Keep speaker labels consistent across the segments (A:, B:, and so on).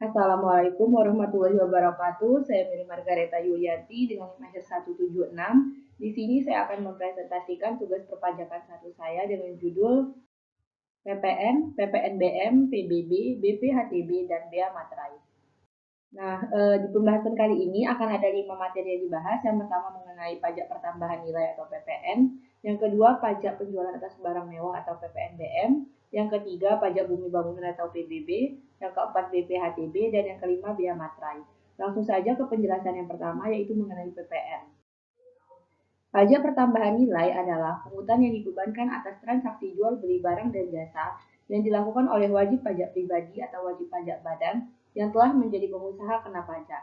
A: Assalamualaikum warahmatullahi wabarakatuh. Saya Mary Margareta Yulianti dengan NIM 176. Di sini saya akan mempresentasikan tugas perpajakan 1 saya dengan judul PPN, PPNBM, PBB, BPHTB, dan Bea Materai. Nah, di pembahasan kali ini akan ada 5 materi yang dibahas. Yang pertama mengenai pajak pertambahan nilai atau PPN. Yang kedua, pajak penjualan atas barang mewah atau PPNBM. Yang ketiga, pajak bumi bangunan atau PBB. Yang keempat, BPHTB. Dan yang kelima, bea materai. Langsung saja ke penjelasan yang pertama, yaitu mengenai PPN. Pajak pertambahan nilai adalah pungutan yang dibebankan atas transaksi jual beli barang dan jasa yang dilakukan oleh wajib pajak pribadi atau wajib pajak badan yang telah menjadi pengusaha kena pajak.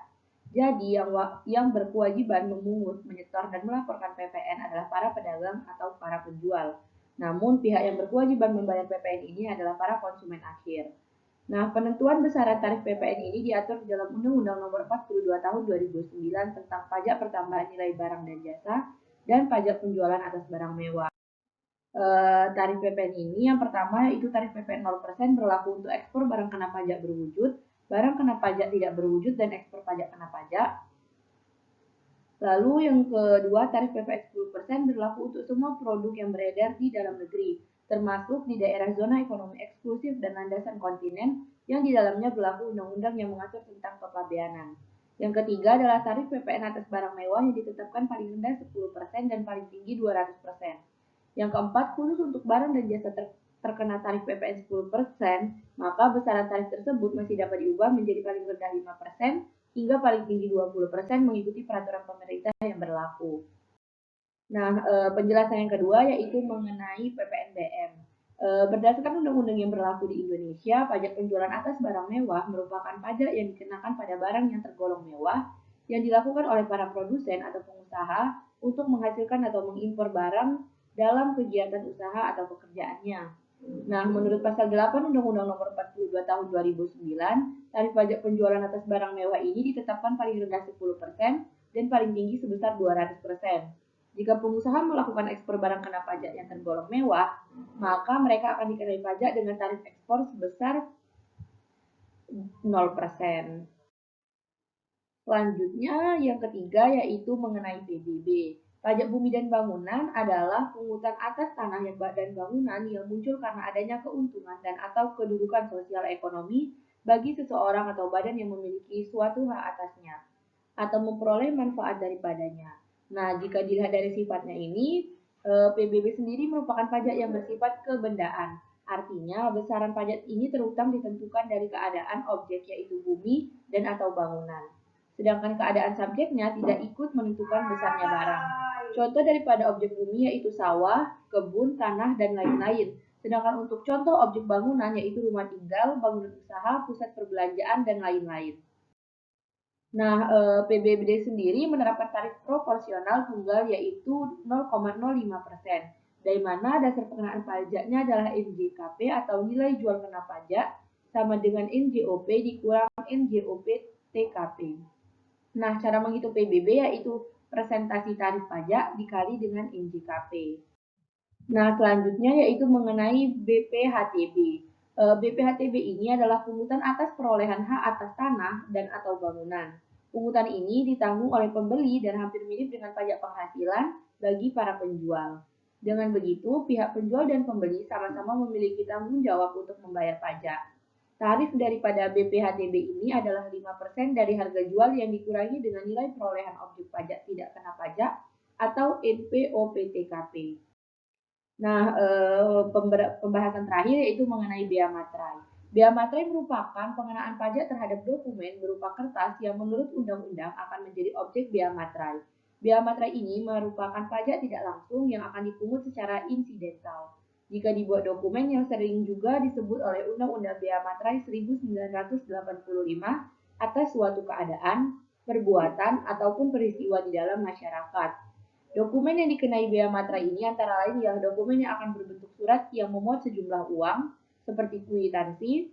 A: Jadi yang berkewajiban memungut, menyetor, dan melaporkan PPN adalah para pedagang atau para penjual. Namun pihak yang berkewajiban membayar PPN ini adalah para konsumen akhir. Nah, penentuan besaran tarif PPN ini diatur dalam Undang-Undang Nomor 42 Tahun 2009 tentang pajak pertambahan nilai barang dan jasa dan pajak penjualan atas barang mewah. Tarif PPN ini yang pertama itu tarif PPN 0% berlaku untuk ekspor barang kena pajak berwujud, barang kena pajak tidak berwujud, dan ekspor pajak kena pajak. Lalu yang kedua, tarif PPN 10% berlaku untuk semua produk yang beredar di dalam negeri, termasuk di daerah zona ekonomi eksklusif dan landasan kontinen yang di dalamnya berlaku undang-undang yang mengatur tentang kepabeanan. Yang ketiga adalah tarif PPN atas barang mewah yang ditetapkan paling rendah 10% dan paling tinggi 200%. Yang keempat, khusus untuk barang dan jasa terkena tarif PPN 10%, maka besaran tarif tersebut masih dapat diubah menjadi paling rendah 5% hingga paling tinggi 20% mengikuti peraturan pemerintah yang berlaku. Nah, penjelasan yang kedua yaitu mengenai PPNBM. Berdasarkan undang-undang yang berlaku di Indonesia, pajak penjualan atas barang mewah merupakan pajak yang dikenakan pada barang yang tergolong mewah yang dilakukan oleh para produsen atau pengusaha untuk menghasilkan atau mengimpor barang dalam kegiatan usaha atau pekerjaannya. Nah, menurut pasal 8 Undang-Undang Nomor 42 Tahun 2009, tarif pajak penjualan atas barang mewah ini ditetapkan paling rendah 10% dan paling tinggi sebesar 200%. Jika pengusaha melakukan ekspor barang kena pajak yang tergolong mewah, maka mereka akan dikenai pajak dengan tarif ekspor sebesar 0%. Selanjutnya, yang ketiga yaitu mengenai PBB. Pajak bumi dan bangunan adalah pungutan atas tanah dan bangunan yang muncul karena adanya keuntungan dan atau kedudukan sosial ekonomi bagi seseorang atau badan yang memiliki suatu hak atasnya atau memperoleh manfaat daripadanya. Nah, jika dilihat dari sifatnya ini, PBB sendiri merupakan pajak yang bersifat kebendaan. Artinya, besaran pajak ini terutama ditentukan dari keadaan objek yaitu bumi dan atau bangunan. Sedangkan keadaan subjeknya tidak ikut menentukan besarnya barang. Contoh daripada objek bumi yaitu sawah, kebun, tanah, dan lain-lain. Sedangkan untuk contoh objek bangunan yaitu rumah tinggal, bangunan usaha, pusat perbelanjaan, dan lain-lain. Nah, PBBD sendiri menerapkan tarif proporsional tunggal yaitu 0,05%, dari mana dasar pengenaan pajaknya adalah NJKP atau nilai jual kena pajak sama dengan NJOP dikurang NJOP TKP. Nah, cara menghitung PBB yaitu presentasi tarif pajak dikali dengan NJKP. Nah, selanjutnya yaitu mengenai BPHTB. BPHTB ini adalah pungutan atas perolehan hak atas tanah dan atau bangunan. Pungutan ini ditanggung oleh pembeli dan hampir mirip dengan pajak penghasilan bagi para penjual. Dengan begitu, pihak penjual dan pembeli sama-sama memiliki tanggung jawab untuk membayar pajak. Tarif daripada BPHTB ini adalah 5% dari harga jual yang dikurangi dengan nilai perolehan objek pajak tidak kena pajak atau NPOPTKP. Nah, pembahasan terakhir yaitu mengenai bea materai. Bea materai merupakan pengenaan pajak terhadap dokumen berupa kertas yang menurut undang-undang akan menjadi objek bea materai. Bea materai ini merupakan pajak tidak langsung yang akan dipungut secara insidental. Jika dibuat dokumen yang sering juga disebut oleh Undang-Undang Bea Materai 1985 atas suatu keadaan, perbuatan, ataupun peristiwa di dalam masyarakat. Dokumen yang dikenai bea materai ini antara lain ialah dokumen yang akan berbentuk surat yang memuat sejumlah uang, seperti kwitansi,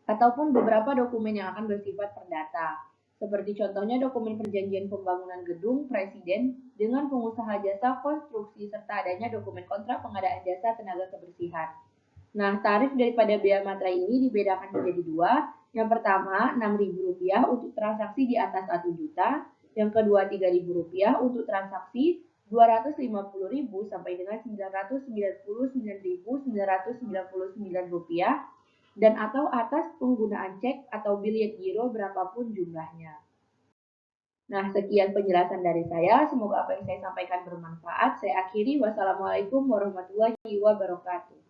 A: ataupun beberapa dokumen yang akan bersifat perdata. Seperti contohnya dokumen perjanjian pembangunan gedung presiden dengan pengusaha jasa konstruksi serta adanya dokumen kontrak pengadaan jasa tenaga kebersihan. Nah, tarif daripada bea materai ini dibedakan menjadi dua, Yang pertama, Rp6.000 untuk transaksi di atas 1 juta. Yang kedua, Rp3.000 untuk transaksi Rp250.000 sampai dengan Rp999.999 dan atau atas penggunaan cek atau bilet giro berapapun jumlahnya. Nah, sekian penjelasan dari saya. Semoga apa yang saya sampaikan bermanfaat. Saya akhiri. Wassalamualaikum warahmatullahi wabarakatuh.